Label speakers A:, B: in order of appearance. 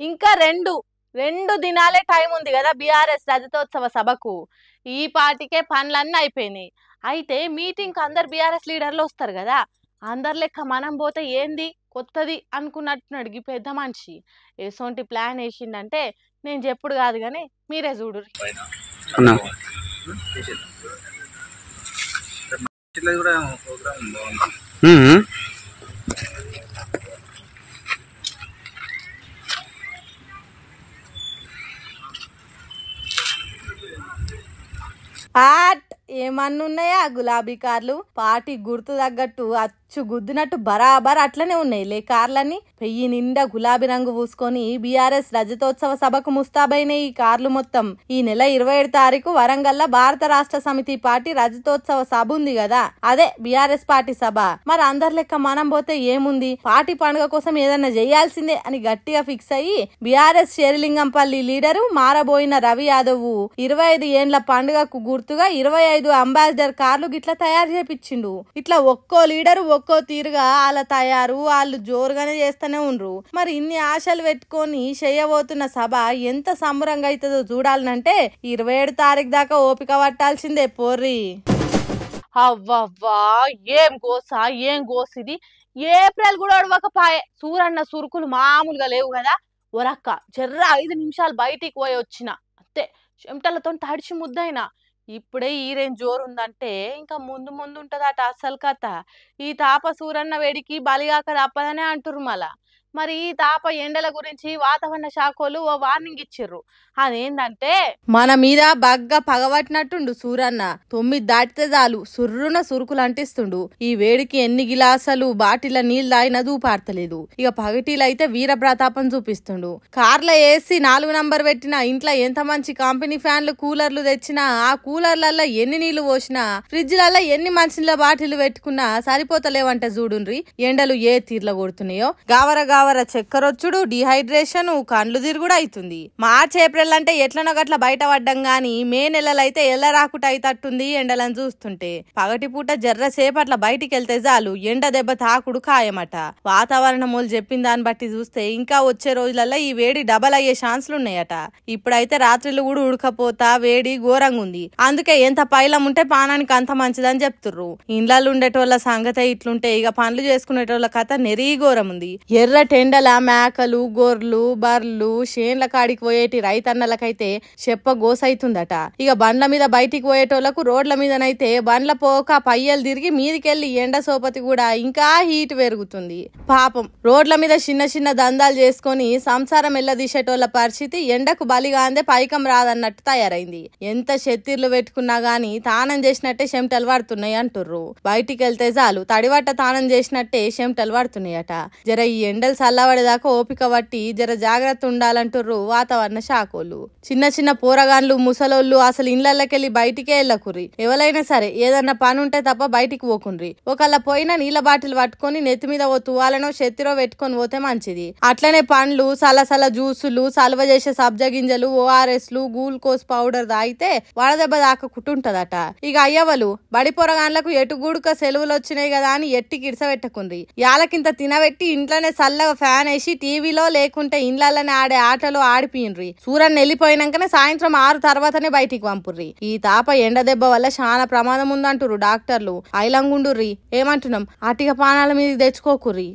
A: ఇంకా రెండు దినాలే టైం ఉంది కదా బీఆర్ఎస్ రజతోత్సవ సభకు. ఈ పాటికే పనులన్నీ అయిపోయినాయి. అయితే మీటింగ్ అందరు బీఆర్ఎస్ లీడర్లు వస్తారు కదా, అందరు లెక్క మనం పోతే ఏంది కొత్తది అనుకున్నట్టున్నాడు ఈ పెద్ద మనిషి. ఎసోంటి ప్లాన్ వేసిండంటే నేను చెప్పుడు కాదు కానీ మీరే చూడు. ఏమన్నున్నాయా గులాబీ కార్లు? పార్టీ గుర్తు తగ్గట్టు అచ్చు గుద్దినట్టు బరాబర్ అట్లనే ఉన్నాయి లే కార్లన్నీ. పెయ్యి నిండా గులాబీ రంగు పూసుకొని బీఆర్ఎస్ రజతోత్సవ సభకు ముస్తాబైన ఈ కార్లు మొత్తం ఈ నెల 27 తారీఖు వరంగల్ల భారత రాష్ట్ర సమితి పార్టీ రజతోత్సవ సభ ఉంది కదా, అదే బీఆర్ఎస్ పార్టీ సభ. మరి అందరి లెక్క మనం పోతే ఏముంది, పార్టీ పండుగ కోసం ఏదన్నా చేయాల్సిందే అని గట్టిగా ఫిక్స్ అయ్యి బీఆర్ఎస్ షేరిలింగంపల్లి లీడరు మారబోయిన రవి యాదవ్ 25 ఏండ్ల పండుగకు గుర్తుగా 25 అంబాసిడర్ కార్లు గిట్లా తయారు చేపించిండు. ఇట్లా ఒక్కో లీడరు ఒక్కో తీరుగా వాళ్ళ తయారు వాళ్ళు జోరుగానే చేస్తూనే ఉండ్రు. మరి ఇన్ని ఆశలు పెట్టుకొని చేయబోతున్న సభ ఎంత సంబరంగా అవుతుందో చూడాలనంటే 27 తారీఖు దాకా ఓపిక పట్టాల్సిందే పోర్రి. అవ్వవ్వా ఏం గోసిది. ఏప్రిల్ కూడా అడవకపాయే. సూరన్న సురుకులు మామూలుగా లేవు కదా. ఒరక్క జర్ర 5 నిమిషాలు బయటికి పోయి వచ్చిన అంతే, చెమటలతో తడిచి ముద్దయినా. ఇప్పుడే ఈ రేంజ్ జోరుందంటే ఇంకా ముందు ఉంటదట అసలు కథ. ఈ తాప సూరన్న వేడికి బలిగాక తప్పదనే అంటుర్రు మళ్ళా. మరి ఈ తాప ఎండల గురించి వాతావరణ శాఖలు ఓ వార్నింగ్ ఇచ్చిర్రు. అదేంటంటే మన మీద బగ్గా పగబట్టినట్టుండు సూరన్న. 9 దాటితే చాలు సుర్రున సురుకులు అంటిస్తుండు. ఈ వేడికి ఎన్ని గిలాసాలు బాటిల నీళ్ళు తాగినా దూపారతలేదు. ఇక పగటిలైతే వీర ప్రతాపం చూపిస్తుండు. కార్ల ఏసి 4 నంబర్ పెట్టినా, ఇంట్లో ఎంత మంచి కంపెనీ ఫ్యాన్లు కూలర్లు తెచ్చినా, ఆ కూలర్లలో ఎన్ని నీళ్లు పోసినా, ఫ్రిడ్జ్లలో ఎన్ని మంచినీళ్ళ బాటిల్ పెట్టుకున్నా సరిపోతలేవంటే చూడుండ్రి ఎండలు ఏ తీర్ల కొడుతున్నాయో. గావర చక్కెరొచ్చుడు, డిహైడ్రేషన్, కండ్లు తిరుగుడు అవుతుంది. మార్చ్ ఏప్రిల్ అంటే ఎట్లనో గట్ల బయట పడ్డం గాని మే నెలలైతే ఎల్ల రాకుట అయితట్టుంది ఎండలను చూస్తుంటే. పగటి పూట జర్రసేపు అట్లా బయటికి వెళ్తే చాలు ఎండ దెబ్బ తాకుడు ఖాయమట. వాతావరణమోలు చెప్పిన దాన్ని బట్టి చూస్తే ఇంకా వచ్చే రోజులలో ఈ వేడి డబల్ అయ్యే ఛాన్సులు ఉన్నాయట. ఇప్పుడైతే రాత్రిలు కూడా ఉడకపోతా వేడి ఘోరంగా ఉంది. అందుకే ఎంత పైలం ఉంటే పానానికి అంత మంచిదని చెప్తుర్రు. ఇండ్లలో ఉండేటోళ్ళ సంగతే ఇట్లుంటే ఇక పనులు చేసుకునేటోళ్ళ కథ నెరీ ఘోరం ఉంది. ఎర్ర టెండల మేకలు, గొర్రెలు, బర్రెలు షేన్ల కాడికి పోయేటి రైతన్నలకైతే చెప్ప గోసైతుందట. ఇక బండ్ల మీద బయటికి పోయేటోళ్లకు రోడ్ల మీదనైతే బండ్ల పోక పయ్యలు తిరిగి మీదికెళ్లి ఎండ సోపతి కూడా ఇంకా హీట్ పెరుగుతుంది. పాపం రోడ్ల మీద చిన్న దందాలు చేసుకొని సంసారం ఎల్లదీసేటోళ్ల పరిస్థితి ఎండకు బలిగాందే పైకం రాదన్నట్టు తయారైంది. ఎంత చెత్తిర్లు పెట్టుకున్నా గాని తానం చేసినట్టే చెమటలు పడుతున్నాయి అంటుర్రు. బయటికి వెళ్తే చాలు తడివట్ట తానం చేసినట్టే చెమటలు పడుతున్నాయట. జర ఈ ఎండలు చల్లబడేదాకా ఓపిక పట్టి జర జాగ్రత్త ఉండాలంటుర్రు వాతావరణ శాఖలు. చిన్న పోరగాన్లు, ముసలోళ్ళు అసలు ఇళ్లకెళ్ళి బయటికే వెళ్ళకుర్రి. ఎవరైనా సరే ఏదన్నా పని ఉంటే తప్ప బయటికి పోకుండ్రి. ఒకళ్ళ పోయినా నీళ్ల బాటిల్ పట్టుకొని నెత్తి మీద ఓ తువాలనో చెత్తిరో పెట్టుకొని పోతే మంచిది. అట్లనే పండ్లు, సలసల జ్యూసులు, సల్వ చేసే సబ్జ గింజలు, ORSలు, గ్లూకోజ్ పౌడర్ తాగితే వడదెబ్బ దాకుంటదట. ఇక అయ్యవలు బడి పొరగాన్లకు ఎటు గూడుక సెలవులు వచ్చినాయి కదా అని ఎట్టికి ఇడిసబెట్టకుండ్రి. యాలకింత తినబెట్టి ఇంట్లోనే చల్లగా ఫ్యాన్ వేసి టీవీలో లేకుంటే ఇండ్లనే ఆడే ఆటలు ఆడిపియండ్రి. సూరన్ వెళ్ళిపోయినాకనే సాయంత్రం 6 తర్వాతనే బయటికి పంపుర్రి. ఈ తాప ఎండ దెబ్బ వల్ల చాలా ప్రమాదం ఉందంటుర్రు డాక్టర్లు. ఐలంగుండుర్రి. ఏమంటున్నాం, అటిక పానాల మీద తెచ్చుకోకుర్రి.